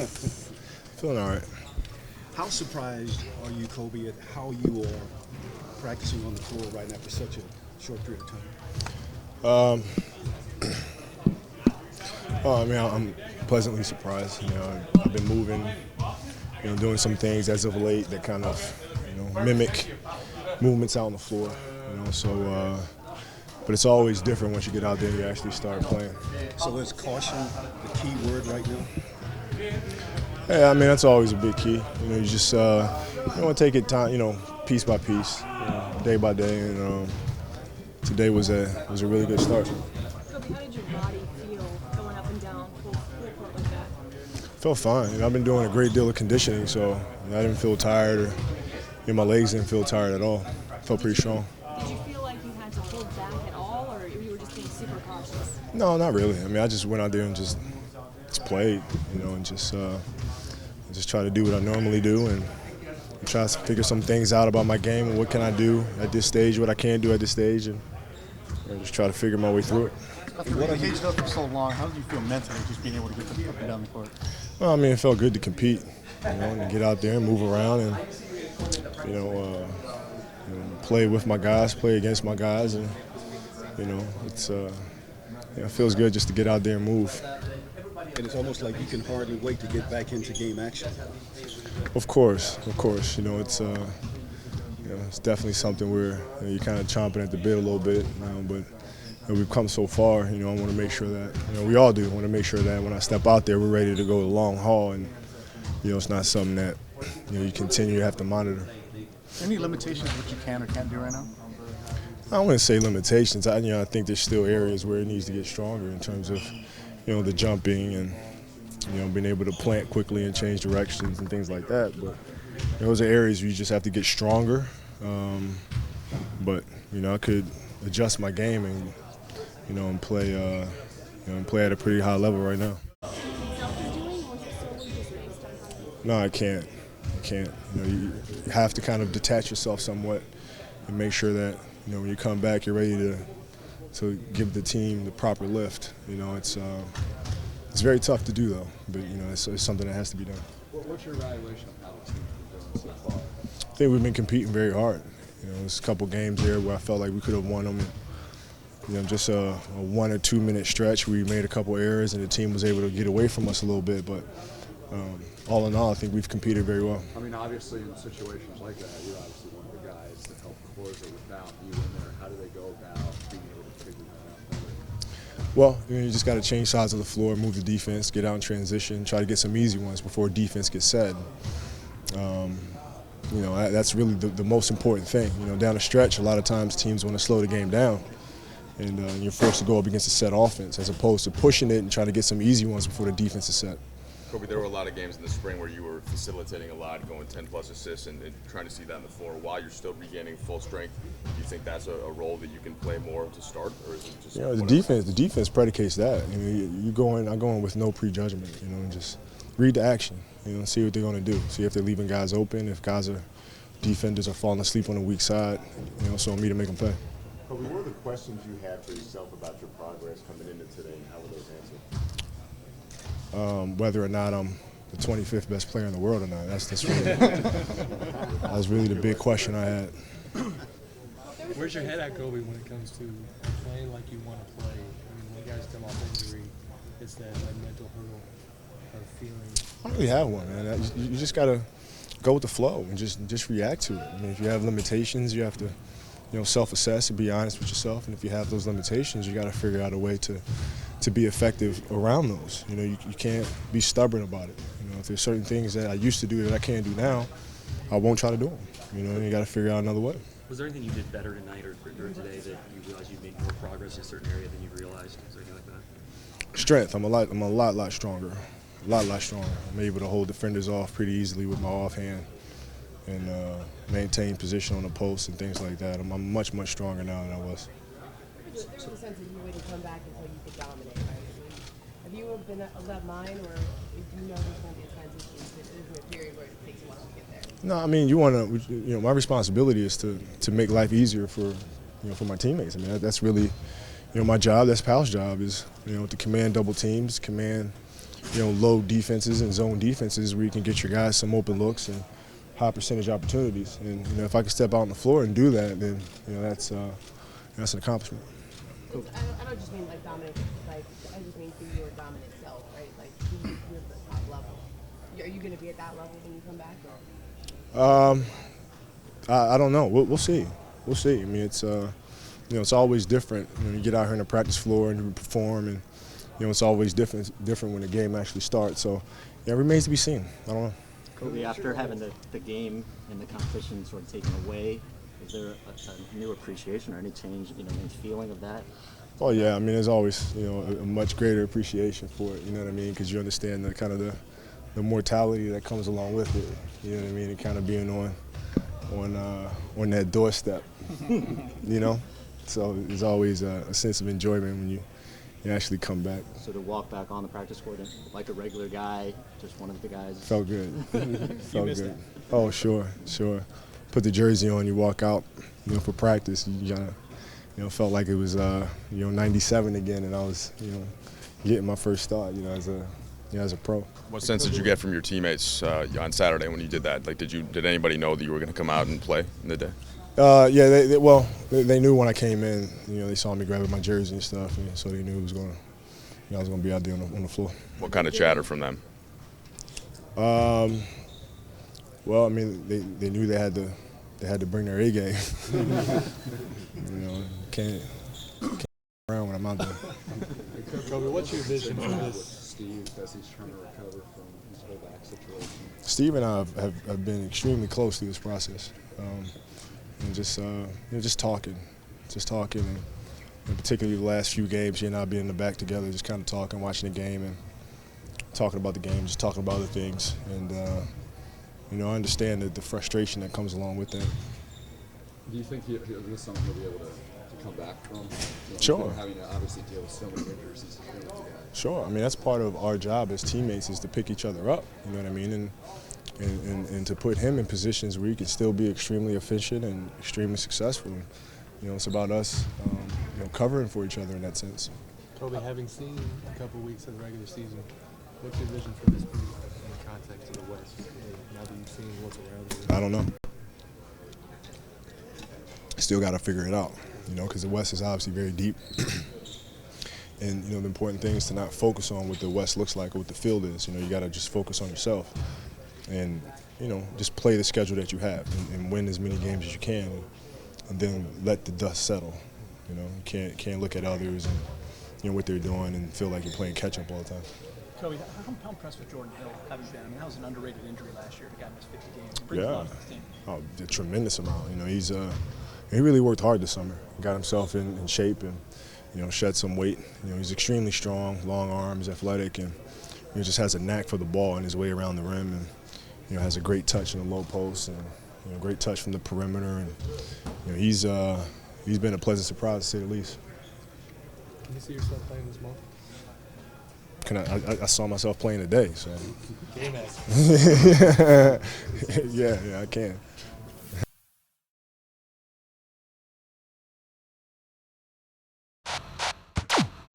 Feeling all right. How surprised are you, Kobe, at how you are practicing on the floor right now for such a short period of time? Oh, I mean, I'm pleasantly surprised. I've been moving, doing some things as of late that kind of, mimic movements out on the floor. But it's always different once you get out there and you actually start playing. So is caution the key word right now? Yeah, I mean that's always a big key. You just you want to take it time, piece by piece, day by day, and today was a really good start. Kobe, how did your body feel going up and down full court like that? Felt fine. I've been doing a great deal of conditioning, so I didn't feel tired, or my legs didn't feel tired at all. Felt pretty strong. Did you feel like you had to hold back at all, or you were just being super cautious? No, not really. I mean, I just went out there and just played, and just try to do what I normally do and try to figure some things out about my game and what can I do at this stage, what I can't do at this stage, and just try to figure my way through it. After being caged up for so long, how did you feel mentally just being able to get up and down the court? Well, I mean, it felt good to compete, and get out there and move around and, play with my guys, play against my guys, and, it feels good just to get out there and move. And it's almost like you can hardly wait to get back into game action. Of course. It's definitely something where you're kind of chomping at the bit a little bit, but we've come so far. I want to make sure that we all do. Want to make sure that when I step out there, we're ready to go the long haul, and it's not something that you continue to have to monitor. Any limitations what you can or can't do right now? I wouldn't say limitations. I think there's still areas where it needs to get stronger in terms of the jumping and being able to plant quickly and change directions and things like that. But those are areas where you just have to get stronger. But I could adjust my game and play at a pretty high level right now. No, I can't. You have to kind of detach yourself somewhat and make sure that when you come back, you're ready to give the team the proper lift. It's very tough to do though, but it's something that has to be done. What's your evaluation of how the team's been doing so far? I think we've been competing very hard. There's a couple games there where I felt like we could have won them. Just a 1 or 2 minute stretch. We made a couple errors and the team was able to get away from us a little bit, but all in all, I think we've competed very well. I mean, obviously in situations like that, you're obviously one of the guys that help close it without you in there. How do they go about being able to figure that out? Well, you just got to change sides of the floor, move the defense, get out in transition, try to get some easy ones before defense gets set. That's really the most important thing. Down the stretch, a lot of times teams want to slow the game down, and you're forced to go up against a set offense as opposed to pushing it and trying to get some easy ones before the defense is set. Kobe, there were a lot of games in the spring where you were facilitating a lot, going 10-plus assists, and trying to see that on the floor while you're still regaining full strength. Do you think that's a role that you can play more to start, or is it just the defense predicates that. I go in with no prejudgment, and just read the action, see what they're going to do, see if they're leaving guys open, if defenders are falling asleep on the weak side, so on me to make them pay. Kobe, what are the questions you had for yourself about your progress coming into today, and how were those answered? Whether or not I'm the 25th best player in the world or not, that's really, that was really the big question I had. Where's your head at, Kobe, when it comes to playing like you want to play? I mean, when guys come off injury, it's that mental hurdle of feeling. I don't really have one, man. You just got to go with the flow and just react to it. I mean, if you have limitations, you have to self-assess and be honest with yourself. And if you have those limitations, you got to figure out a way to be effective around those. You can't be stubborn about it. If there's certain things that I used to do that I can't do now, I won't try to do them. You got to figure out another way. Was there anything you did better tonight or today that you realized you'd made more progress in a certain area than you realized? Is there anything like that? Strength. I'm a lot stronger. A lot stronger. I'm able to hold defenders off pretty easily with my offhand and maintain position on the post and things like that. I'm much stronger now than I was. There's a sense that you wouldn't come back until you could dominate, right? Have you been of that mind, or do you know there's going to be a transition into a period where it takes a while to get there? No, I mean, you want to. My responsibility is to make life easier for my teammates. I mean, that's really, my job. That's Pal's job is, to command double teams, command, low defenses and zone defenses where you can get your guys some open looks and high percentage opportunities. And if I can step out on the floor and do that, then that's an accomplishment. I don't just mean like dominant, like I just mean through your dominant self, right? Like you're at the top level. Are you going to be at that level when you come back? I don't know. We'll see. We'll see. I mean, it's always different when you get out here on the practice floor and you perform, and it's always different when the game actually starts. So, it remains to be seen. I don't know. Kobe, after having the game and the competition sort of taken away, is there a new appreciation or any change, any feeling of that? Oh yeah, I mean, there's always a much greater appreciation for it. You know what I mean? Because you understand the kind of the mortality that comes along with it. You know what I mean? And kind of being on that doorstep. So there's always a sense of enjoyment when you actually come back. So to walk back on the practice court like a regular guy, just one of the guys. Felt good. Felt good. That? Oh, sure. Put the jersey on, you walk out, for practice. You gotta, felt like it was, 97 again, and I was, getting my first start, as a pro. What sense did you get from your teammates on Saturday when you did that? Like, did anybody know that you were going to come out and play in the day? Yeah, they knew when I came in. They saw me grabbing my jersey and stuff, and so they knew I was going to be out there on the floor. What kind of chatter from them? Well, I mean, they knew they had to bring their A game. Can't around when I'm out there. Kobe, what's your vision for this? Steve, as he's trying to recover from his whole back situation. Steve and I have been extremely close through this process. And just talking, and particularly the last few games, he and I being in the back together, just kind of talking, watching the game, and talking about the game, just talking about other things, and I understand the frustration that comes along with that. Do you think this is something he'll be able to come back from? Sure. Having to obviously deal with so many injuries he's dealing with the guys. Sure. I mean, that's part of our job as teammates is to pick each other up. You know what I mean? And to put him in positions where he can still be extremely efficient and extremely successful. It's about us, covering for each other in that sense. Kobe, having seen a couple of weeks of the regular season, what's your vision for this group in the context of the West? Now that you've seen what's around you? I don't know. Still got to figure it out, because the West is obviously very deep. And, the important thing is to not focus on what the West looks like or what the field is. You got to just focus on yourself. And, just play the schedule that you have and win as many games as you can, and then let the dust settle. You can't look at others and what they're doing and feel like you're playing catch up all the time. Kobe, how impressed with Jordan Hill have you been? I mean, that was an underrated injury last year. The guy missed 50 games. Brings a lot to the team. Oh, a tremendous amount. He really worked hard this summer. Got himself in shape and shed some weight. He's extremely strong, long arms, athletic, and he just has a knack for the ball and his way around the rim, and has a great touch in the low post and great touch from the perimeter, and he's been a pleasant surprise to say the least. Can you see yourself playing this month? I saw myself playing today, so. Game ass. Yeah, I can.